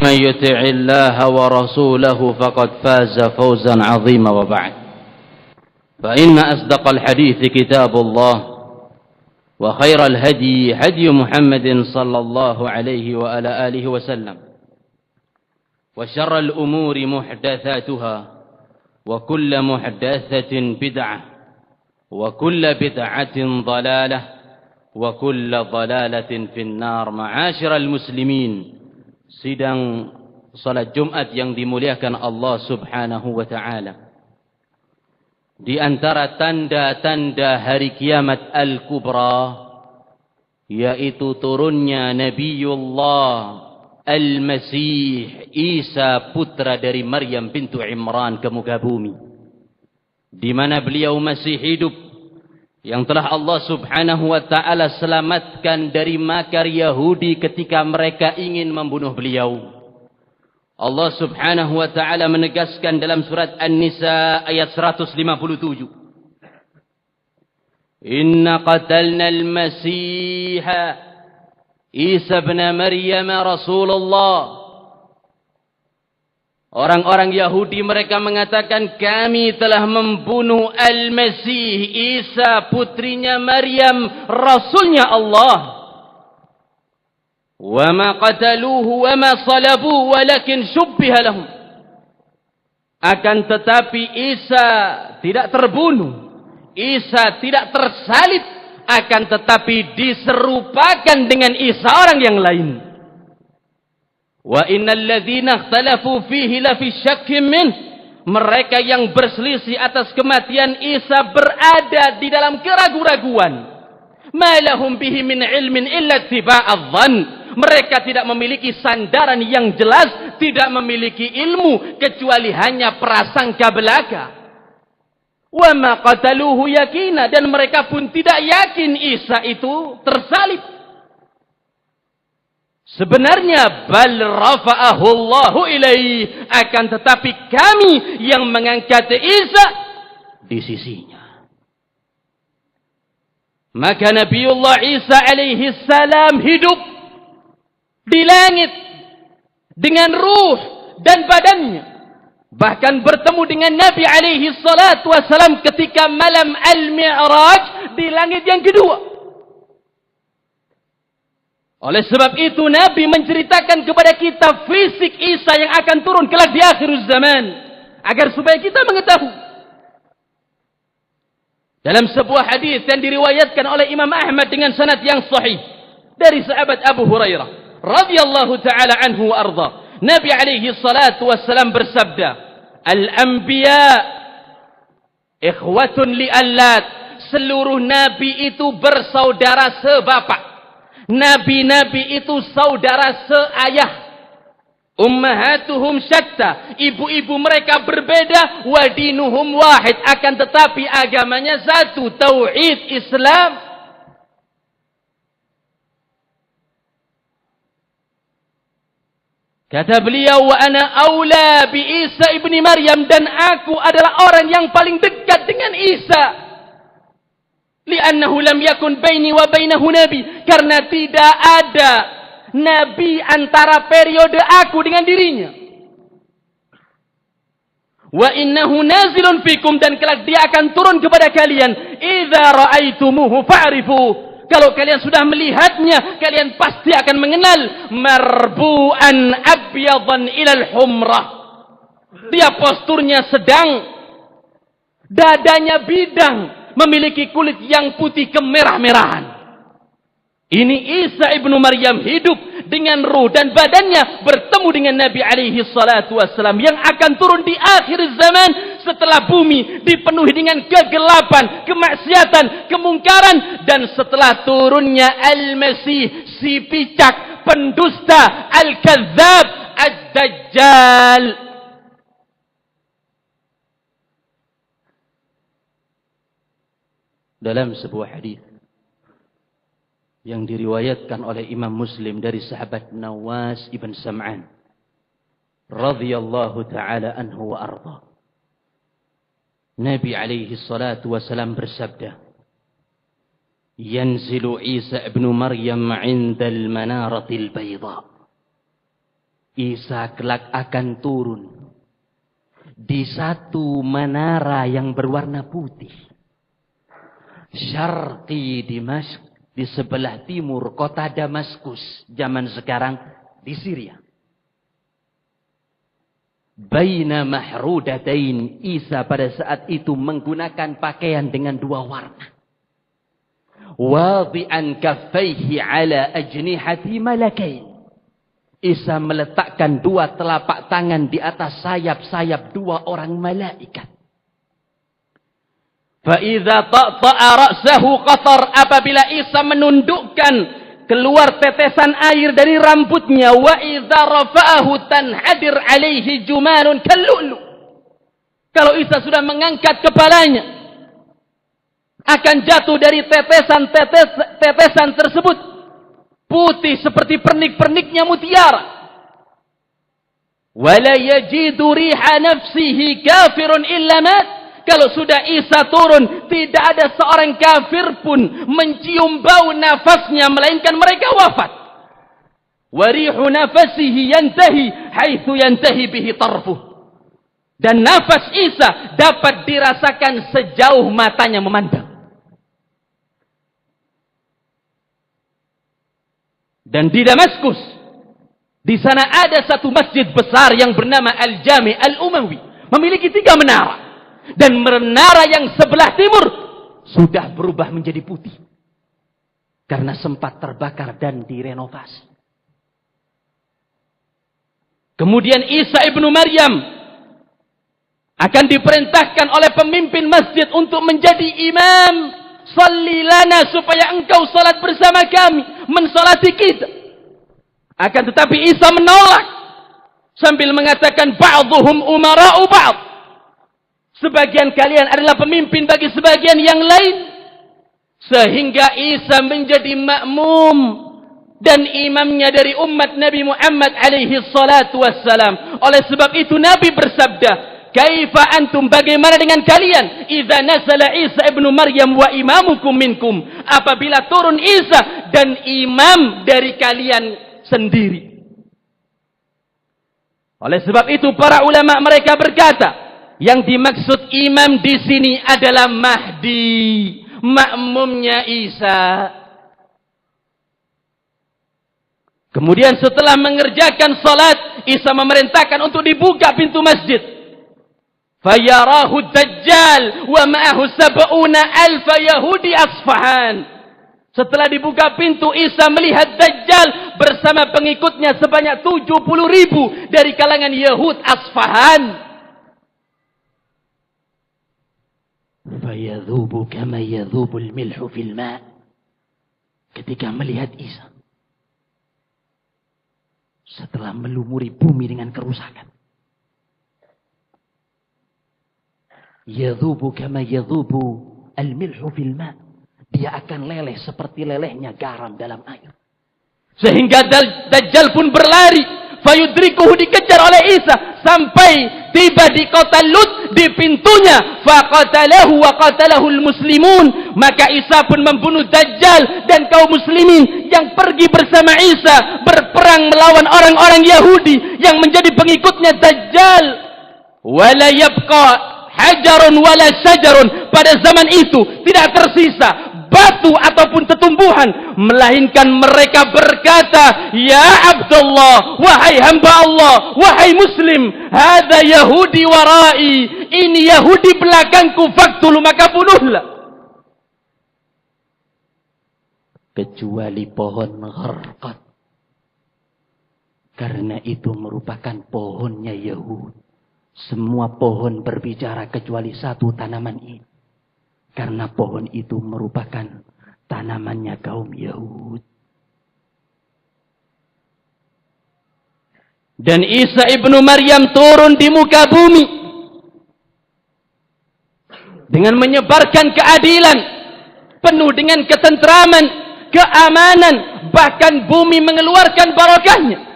من يطع الله ورسوله فقد فاز فوزا عظيما وبعد فإن أصدق الحديث كتاب الله وخير الهدي هدي محمد صلى الله عليه وعلى آله وسلم وشر الأمور محدثاتها وكل محدثة بدعة وكل بدعة ضلالة وكل ضلالة في النار. معاشر المسlimin, sidang salat Jumat yang dimuliakan Allah Subhanahu wa taala. Di antara tanda-tanda hari kiamat al-kubra yaitu turunnya Nabiullah Al-Masih Isa, putra dari Maryam bintu Imran ke muka bumi, di mana beliau masih hidup, yang telah Allah Subhanahu wa taala selamatkan dari makar Yahudi ketika mereka ingin membunuh beliau. Allah Subhanahu wa taala menegaskan dalam surat An-Nisa ayat 157, Inna qatalna al-Masih Isa ibn Maryam Rasulullah. Orang-orang Yahudi mereka mengatakan, kami telah membunuh Al-Masih Isa, putrinya Maryam, Rasulnya Allah. Wa ma qataluhu wa ma salabuhu walakin syubbiha lahum. Akan tetapi Isa tidak terbunuh, Isa tidak tersalib, akan tetapi diserupakan dengan Isa orang yang lain. Wa innal ladzina ikhtalafu fihi lafi syakkin min. Mereka yang berselisih atas kematian Isa berada di dalam keraguan-raguan. Ma lahum bihi min ilmin illa ittiba'adh dhann. Mereka tidak memiliki sandaran yang jelas, tidak memiliki ilmu kecuali hanya prasangka belaka. Wa ma qataluhu yakina, dan mereka pun tidak yakin Isa itu tersalib. Sebenarnya bal rafa'ahu Allahu ilaih, akan tetapi kami yang mengangkat Isa di sisinya. Maka Nabiullah Isa alaihi salam hidup di langit dengan ruh dan badannya, bahkan bertemu dengan Nabi alaihi salatu wassalam ketika malam al-Mi'raj di langit yang kedua. Oleh sebab itu Nabi menceritakan kepada kita fisik Isa yang akan turun kelak di akhir zaman, agar supaya kita mengetahui. Dalam sebuah hadis yang diriwayatkan oleh Imam Ahmad dengan sanad yang sahih dari sahabat Abu Hurairah radhiyallahu taala anhu wa arda, Nabi alaihi salatu wassalam bersabda, al-anbiya ikhwatun li'allat. Seluruh nabi itu bersaudara sebapak. Nabi-nabi itu saudara seayah. Ummahatuhum syatta, ibu-ibu mereka berbeda, wa dinuhum wahid, akan tetapi agamanya satu, tauhid Islam. Kata beliau, wa ana aula bi Isa ibni Maryam, dan aku adalah orang yang paling dekat dengan Isa. Li'annahu lam yakun baini wa bainahu nabi, karena tidak ada nabi antara periode aku dengan dirinya. Wa innahu nazilun fikum, dan kelak dia akan turun kepada kalian. Idza ra'aitumuhu fa'rifu, kalau kalian sudah melihatnya, kalian pasti akan mengenal. Marbu'an abyadan ilal humrah, dia posturnya sedang, dadanya bidang, memiliki kulit yang putih kemerah-merahan. Ini Isa ibnu Maryam hidup dengan ruh dan badannya, bertemu dengan Nabi alaihi salatu wassalam yang akan turun di akhir zaman setelah bumi dipenuhi dengan kegelapan, kemaksiatan, kemungkaran, dan setelah turunnya Al-Masih, si picak, pendusta, Al-Kadzdzab, Ad-Dajjal. Dalam sebuah hadis yang diriwayatkan oleh Imam Muslim dari sahabat Nawas ibn Sam'an radhiyallahu taala anhu wa arda, Nabi alaihi salatu wasalam bersabda, yanzilu Isa ibn Maryam 'inda al-manaratil bayda. Isa kelak akan turun di satu menara yang berwarna putih. Syarqi Dimashq, di sebelah timur kota Damaskus, zaman sekarang di Syria. Baina mahrudatain, Isa pada saat itu menggunakan pakaian dengan dua warna. Wadi'an kaffaihi ala ajnihati malakain. Isa meletakkan dua telapak tangan di atas sayap-sayap dua orang malaikat. Fa'idha ta'ta'a ra'sahu qatar, apabila Isa menundukkan keluar tetesan air dari rambutnya. Wa idza rafa'ahu tanhadir alaihi jumanun kallulu. Kalau Isa sudah mengangkat kepalanya, akan jatuh dari tetesan tersebut putih seperti pernik-perniknya mutiara. Wala yajidu riha nafsihi kafirun illa mat. Kalau sudah Isa turun, tidak ada seorang kafir pun mencium bau nafasnya, melainkan mereka wafat. Warihu nafasihi yantahi haitsu yantahi bihi tarfuh. Dan nafas Isa dapat dirasakan sejauh matanya memandang. Dan di Damaskus, di sana ada satu masjid besar yang bernama Al-Jami' Al-Umawi, memiliki 3 menara. Dan menara yang sebelah timur sudah berubah menjadi putih karena sempat terbakar dan direnovasi. Kemudian Isa ibnu Maryam akan diperintahkan oleh pemimpin masjid untuk menjadi imam. Salli lana, supaya engkau salat bersama kami, mensalati kita. Akan tetapi Isa menolak sambil mengatakan ba'dhuhum umara'u ba'd. Sebagian kalian adalah pemimpin bagi sebagian yang lain. Sehingga Isa menjadi makmum dan imamnya dari umat Nabi Muhammad alaihi salatu wassalam. Oleh sebab itu Nabi bersabda, kaifa antum, bagaimana dengan kalian? Idza nazala Isa ibnu Maryam wa imamukum minkum, apabila turun Isa dan imam dari kalian sendiri. Oleh sebab itu para ulama mereka berkata, yang dimaksud imam di sini adalah Mahdi, makmumnya Isa. Kemudian setelah mengerjakan salat, Isa memerintahkan untuk dibuka pintu masjid. Fayarahu Dajjal wa ma'ahu 70,000 Yahudi Asfahan. Setelah dibuka pintu, Isa melihat Dajjal bersama pengikutnya sebanyak 70,000 dari kalangan Yahud Asfahan. Fayadhubu kama yadhubul milhu fil ma'. Ketika melihat Isa, setelah melumuri bumi dengan kerusakan, yadhubu kama yadhubu al-milhu fil ma', dia akan leleh seperti lelehnya garam dalam air. Sehingga Dajjal pun berlari, fayudrikuhu, dikejar oleh Isa sampai tiba di kota Lut, di pintunya, faqatalahu wa qatalahu al-muslimun, maka Isa pun membunuh Dajjal dan kaum muslimin yang pergi bersama Isa berperang melawan orang-orang Yahudi yang menjadi pengikutnya Dajjal. Wala yabqa hajarun wala syajarun, pada zaman itu tidak tersisa batu ataupun tetumbuhan, melainkan mereka berkata, ya Abdullah, wahai hamba Allah, wahai Muslim, hadza Yahudi warai, ini Yahudi belakangku, faktulu, maka bunuhlah. Kecuali pohon gharqad, karena itu merupakan pohonnya Yahud. Semua pohon berbicara kecuali satu tanaman ini, karena pohon itu merupakan tanamannya kaum Yahud. Dan Isa ibnu Maryam turun di muka bumi dengan menyebarkan keadilan, penuh dengan ketentraman, keamanan, bahkan bumi mengeluarkan barakahnya.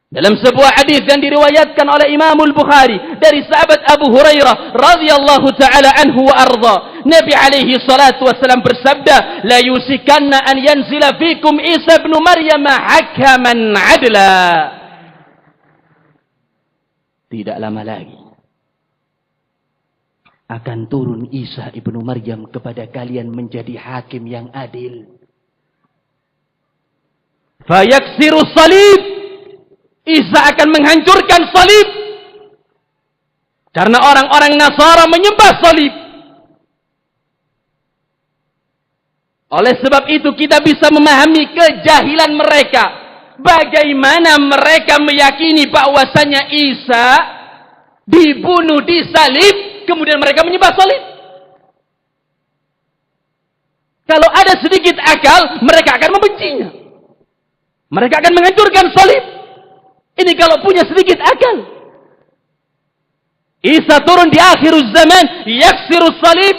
Dalam sebuah hadis yang diriwayatkan oleh Imam Al-Bukhari dari sahabat Abu Hurairah radhiyallahu taala anhu wa arda, Nabi alaihi salatu wasallam bersabda, la yusikanna an yanzila fikum Isa ibn Maryam hakaman adla. tidak lama lagi akan turun Isa ibnu Maryam kepada kalian menjadi hakim yang adil. Fayaksiru salib. Isa akan menghancurkan salib. Karena orang-orang Nasara menyembah salib. Oleh sebab itu kita bisa memahami kejahilan mereka. Bagaimana mereka meyakini bahwasanya Isa dibunuh, disalib, kemudian mereka menyembah salib. Kalau ada sedikit akal, mereka akan membencinya. Mereka akan menghancurkan salib. Ini kalau punya sedikit akal. Isa turun di akhir zaman, yaksiru salib.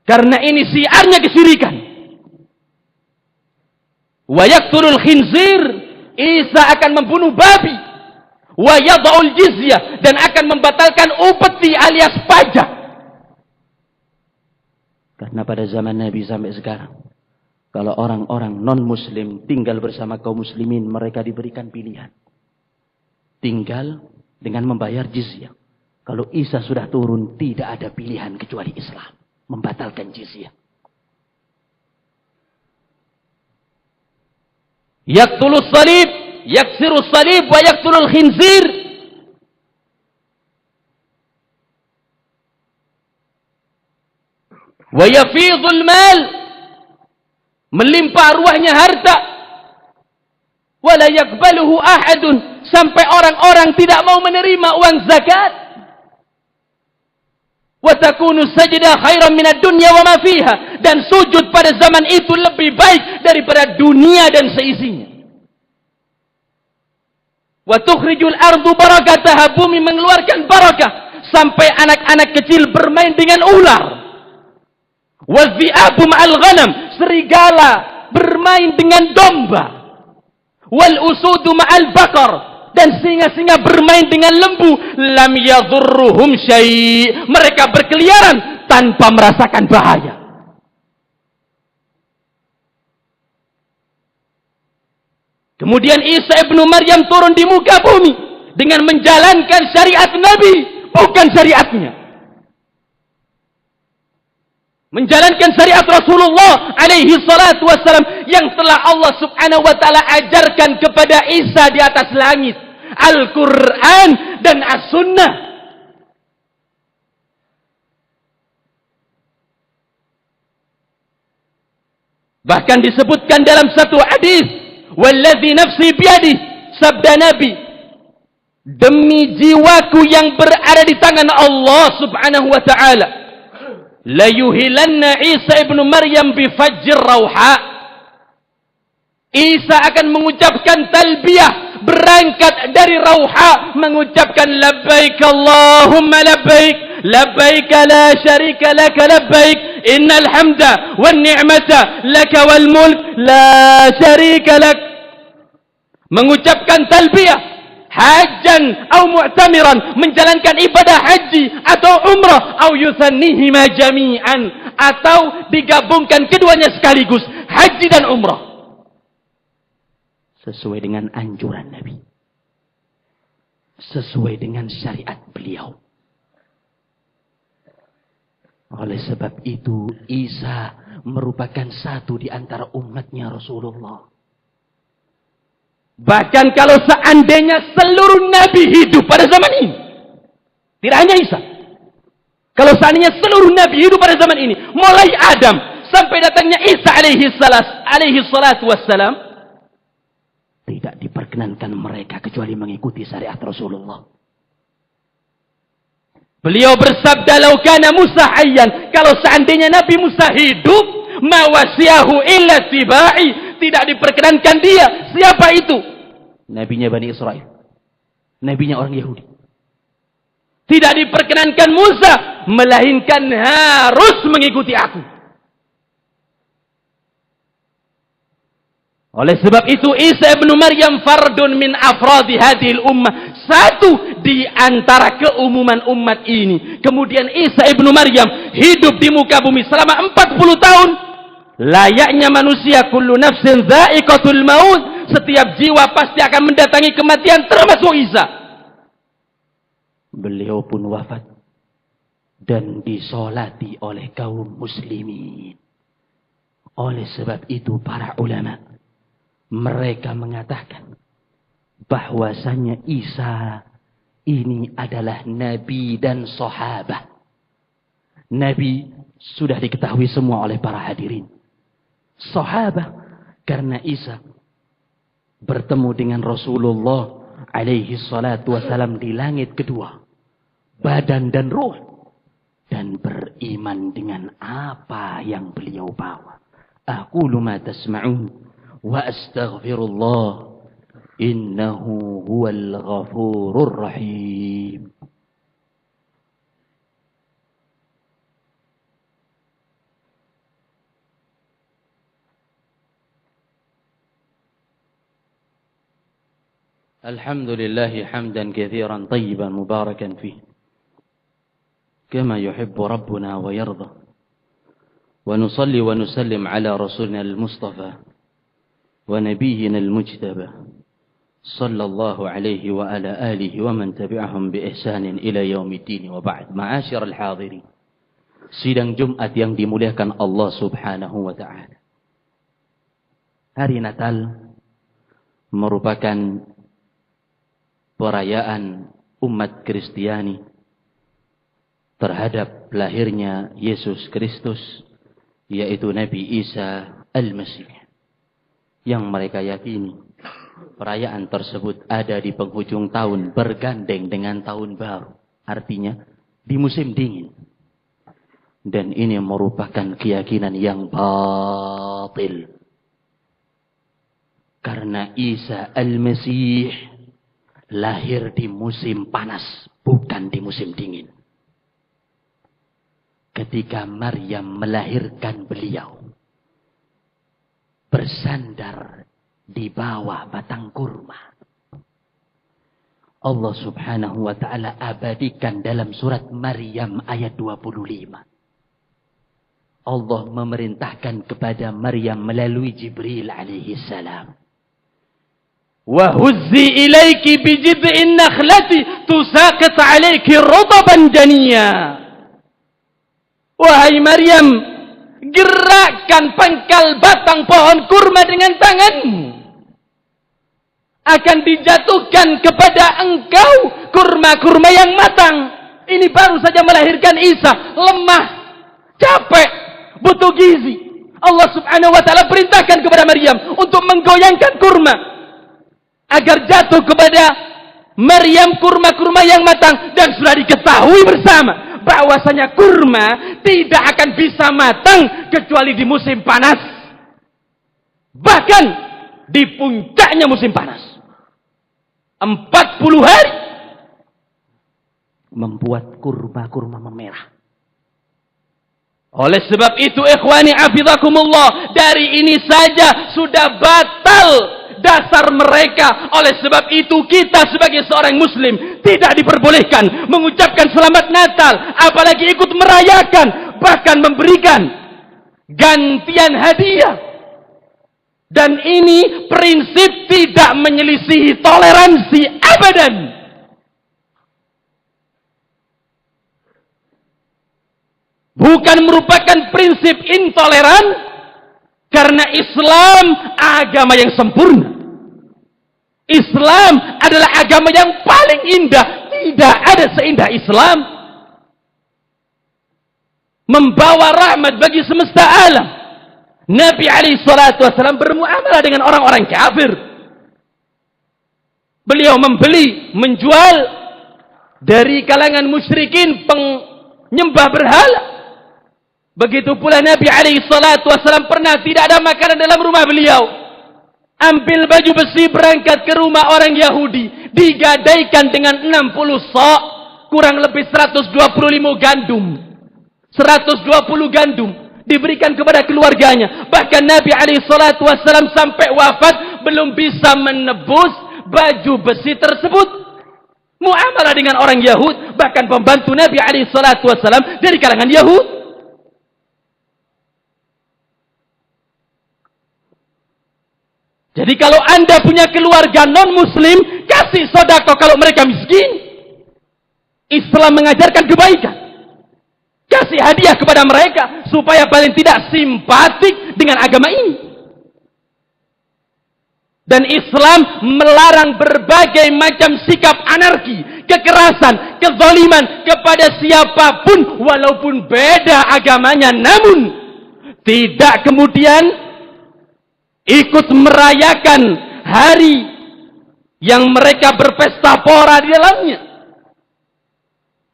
Karena ini syiarnya kesyirikan. Wa yaqtulul khinzir. Isa akan membunuh babi. Wa yad'ul jizyah, dan akan membatalkan upeti alias pajak. Karena pada zaman Nabi sampai sekarang, kalau orang-orang non-muslim tinggal bersama kaum muslimin, mereka diberikan pilihan. Tinggal dengan membayar jizyah. Kalau Isa sudah turun, tidak ada pilihan kecuali Islam. Membatalkan jizyah. Yaqtulus salib, yaksirus salib, wa yaqtulul khinzir. Wa yafidhul mal. Melimpah ruahnya harta. Wala yakbaluhu ahadun. Sampai orang-orang tidak mau menerima uang zakat. Wa takunu sajdah khairan minad dunya wa ma fiha. Dan sujud pada zaman itu lebih baik daripada dunia dan seisinya. Wa tukhrijul ardu barakataha. Bumi mengeluarkan barakah. Sampai anak-anak kecil bermain dengan ular. Wa dhi'abu ma'al ghanam. Serigala bermain dengan domba. Wal usudu ma'al bakar. Dan singa-singa bermain dengan lembu. Lam yadhurruhum syai'. Mereka berkeliaran tanpa merasakan bahaya. Kemudian Isa ibnu Maryam turun di muka bumi dengan menjalankan syariat Nabi, bukan syariatnya. Menjalankan syariat Rasulullah alaihi salatu wassalam yang telah Allah subhanahu wa ta'ala ajarkan kepada Isa di atas langit. Al-Quran dan As-Sunnah. Bahkan disebutkan dalam satu hadis, walladzi nafsi biyadih, sabda Nabi, demi jiwaku yang berada di tangan Allah subhanahu wa ta'ala, la yuhilanna Isa ibnu Maryam bi fajr rauha. Isa akan mengucapkan talbiyah berangkat dari Rauha, mengucapkan labbaik Allahumma labbaik, labbaik la syarika laka labbaik, innal hamda wan ni'mata laka wal mulk la syarika lak. Mengucapkan talbiyah hajjan atau mu'tamiran, menjalankan ibadah haji atau umrah, atau yusannihima jami'an, atau digabungkan keduanya sekaligus, haji dan umrah. Sesuai dengan anjuran Nabi. Sesuai dengan syariat beliau. Oleh sebab itu, Isa merupakan satu di antara umatnya Rasulullah. Bahkan kalau seandainya seluruh Nabi hidup pada zaman ini. Tidak hanya Isa. Kalau seandainya seluruh Nabi hidup pada zaman ini. Mulai Adam sampai datangnya Isa alaihi salatu wassalam. Tidak diperkenankan mereka kecuali mengikuti syariat Rasulullah. Beliau bersabda, "Lau kana Musa hayyan," kalau seandainya Nabi Musa hidup, ma wasiyahu illa tibai, tidak diperkenankan dia. Siapa itu? Nabinya Bani Israel. Nabinya orang Yahudi. Tidak diperkenankan Musa, melainkan harus mengikuti aku. Oleh sebab itu Isa ibnu Maryam fardun min afradi hadhil ummah, satu di antara keumuman umat ini. Kemudian Isa ibnu Maryam hidup di muka bumi selama 40 tahun. Layaknya manusia, kullu nafsin dha'iqatul maut, setiap jiwa pasti akan mendatangi kematian, termasuk Isa. beliau pun wafat dan disolati oleh kaum muslimin. Oleh sebab itu para ulama mereka mengatakan bahwasanya Isa ini adalah nabi dan sahabat. Nabi sudah diketahui semua oleh para hadirin. Sahabat karena Isa bertemu dengan Rasulullah alaihi salatu wasalam di langit kedua, badan dan ruh, dan beriman dengan apa yang beliau bawa. Aqulu ma tasma'un wa astaghfirullah innahu huwal ghafurur rahim. Alhamdulillah hamdan katsiran tayyiban mubarakan fih kama yuhibbu rabbuna wa yarda. Wa nusalli wa nusallim ala rasulina al-mustafa wa nabiyyina al-mujtaba sallallahu alaihi wa ala alihi wa man tabi'ahum bi ihsanin ila yaumiddin wa ba'd. Ma'asyiral hadirin, sidang Jumat yang dimuliakan Allah Subhanahu wa taala. Hari Natal merupakan perayaan umat Kristiani terhadap lahirnya Yesus Kristus, yaitu Nabi Isa Al-Masih, yang mereka yakini perayaan tersebut ada di penghujung tahun bergandeng dengan tahun baru, artinya di musim dingin. Dan ini merupakan keyakinan yang batil, karena Isa Al-Masih lahir di musim panas, bukan di musim dingin. Ketika Maryam melahirkan beliau, bersandar di bawah batang kurma. Allah Subhanahu wa ta'ala abadikan dalam surat Maryam ayat 25. Allah memerintahkan kepada Maryam melalui Jibril alaihi salam, wa huzzi ilaiki bi jid'in nakhlati tusaqit alaiki rutaban janiyya. Wahai Maryam, gerakkan pangkal batang pohon kurma dengan tanganmu. Akan dijatuhkan kepada engkau kurma-kurma yang matang. Ini baru saja melahirkan Isa, lemah, capek, butuh gizi. Allah Subhanahu wa ta'ala perintahkan kepada Maryam untuk menggoyangkan kurma agar jatuh kepada Maryam kurma-kurma yang matang. Dan sudah diketahui bersama bahwasanya kurma tidak akan bisa matang kecuali di musim panas, bahkan di puncaknya musim panas. 40 hari membuat kurma-kurma memerah. Oleh sebab itu ikhwani afidakumullah, dari ini saja sudah batal dasar mereka. Oleh sebab itu kita sebagai seorang muslim tidak diperbolehkan mengucapkan selamat Natal, apalagi ikut merayakan, bahkan memberikan gantian hadiah. Dan ini prinsip tidak menyelisihi toleransi abadan. Bukan merupakan prinsip intoleran, karena Islam agama yang sempurna. Islam adalah agama yang paling indah. Tidak ada seindah Islam. Membawa rahmat bagi semesta alam. Nabi SAW bermuamalah dengan orang-orang kafir. Beliau membeli, menjual dari kalangan musyrikin penyembah berhala. Begitu pula Nabi SAW pernah tidak ada makanan dalam rumah beliau. Ambil baju besi berangkat ke rumah orang Yahudi. Digadaikan dengan 60 sok. Kurang lebih 125 gandum. 120 gandum. Diberikan kepada keluarganya. Bahkan Nabi SAW sampai wafat belum bisa menebus baju besi tersebut. Muamalah dengan orang Yahud. Bahkan pembantu Nabi SAW dari kalangan Yahud. Jadi kalau anda punya keluarga non-muslim, kasih sedekah kalau mereka miskin. Islam mengajarkan kebaikan. Kasih hadiah kepada mereka supaya paling tidak simpatik dengan agama ini. Dan Islam melarang berbagai macam sikap anarki, kekerasan, kezaliman kepada siapapun walaupun beda agamanya. Namun tidak kemudian ikut merayakan hari yang mereka berpesta pora di dalamnya.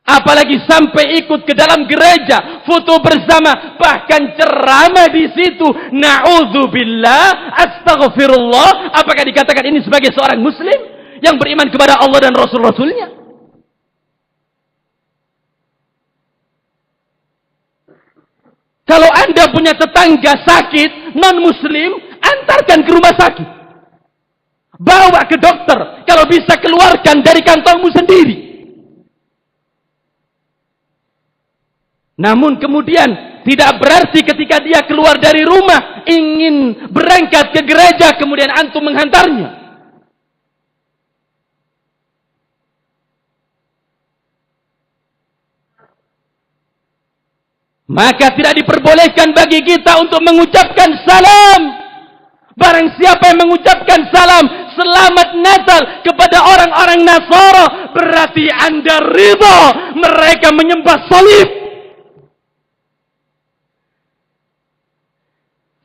Apalagi sampai ikut ke dalam gereja, foto bersama, bahkan ceramah di situ. Na'udzubillah, astaghfirullah. Apakah dikatakan ini sebagai seorang muslim yang beriman kepada Allah dan Rasul-Rasulnya? Kalau Anda punya tetangga sakit, non-muslim, antarkan ke rumah sakit. Bawa ke dokter. Kalau bisa keluarkan dari kantongmu sendiri. Namun kemudian tidak berarti ketika dia keluar dari rumah ingin berangkat ke gereja kemudian antum menghantarnya. Maka tidak diperbolehkan bagi kita untuk mengucapkan salam. Barang siapa yang mengucapkan salam selamat Natal kepada orang-orang Nasara, berarti Anda ridha mereka menyembah salib.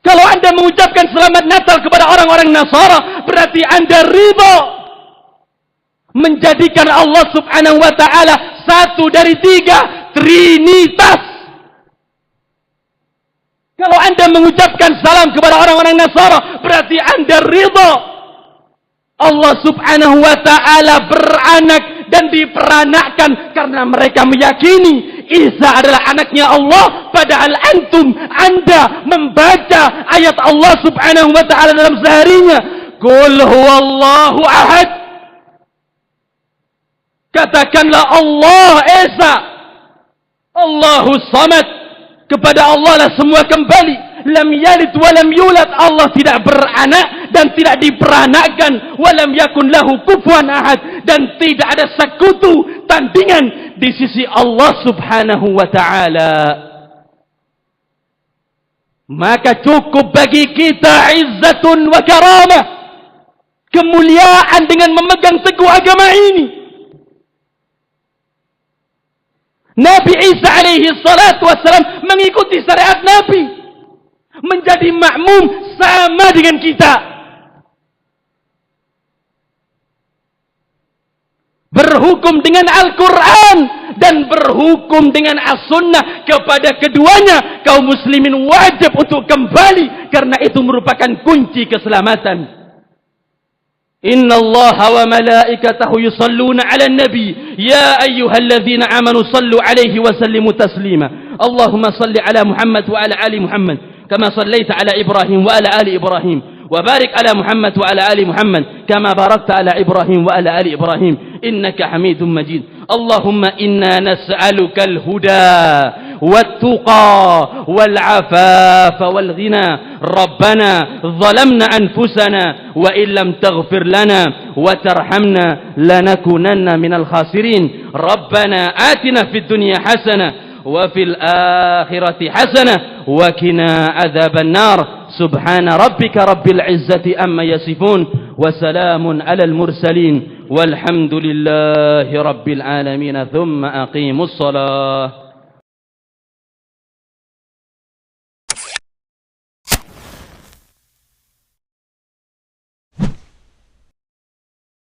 Kalau Anda mengucapkan selamat Natal kepada orang-orang Nasara, berarti Anda ridha menjadikan Allah Subhanahu wa ta'ala satu dari tiga, Trinitas. Kalau Anda mengucapkan salam kepada orang-orang Nasara, berarti Anda ridha Allah Subhanahu wa ta'ala beranak dan diperanakkan karena mereka meyakini Isa adalah anaknya Allah, padahal Anda membaca ayat Allah Subhanahu wa ta'ala dalam seharinya. Qul huwallahu ahad. Katakanlah Allah Esa, Allahus samad. Kepada Allah lah semua kembali. Lam yalid wa lam yulad. Allah tidak beranak dan tidak diperanakkan. Wa lam yakun lahu kufuwan ahad. Dan tidak ada sekutu tandingan di sisi Allah Subhanahu wa ta'ala. Maka cukup bagi kita izzatun wa karamah, kemuliaan dengan memegang teguh agama ini. Nabi Isa alaihi salatu wassalam mengikuti syariat Nabi, menjadi makmum sama dengan kita, berhukum dengan Al-Quran dan berhukum dengan As-Sunnah. Kepada keduanya kaum muslimin wajib untuk kembali, karena itu merupakan kunci keselamatan. Inna Allah wa malaikatahu yusalluna ala nabi ya ayyuhalladzina amanu sallu alaihi wa sallimu taslima. Allahumma salli ala Muhammad wa ala ali Muhammad kama sallaita ala Ibrahim wa ala ali Ibrahim wa barik ala Muhammad wa ala ali Muhammad kama barakta ala Ibrahim wa ala ali Ibrahim innaka Hamidum Majid. Allahumma inna nas'aluka al-huda wat-tuqa wal-'afafa wal-ghina. Rabbana zalamna anfusana wa illam taghfir lana wa tarhamna lanakunanna minal khasirin. Rabbana atina fid dunya hasanah wa fil akhirati hasanah wa qina adzaban nar. Subhana rabbika rabbil izzati amma yasifun wa salamun alal mursalin walhamdulillahi rabbil alamin. Thumma aqimus salah.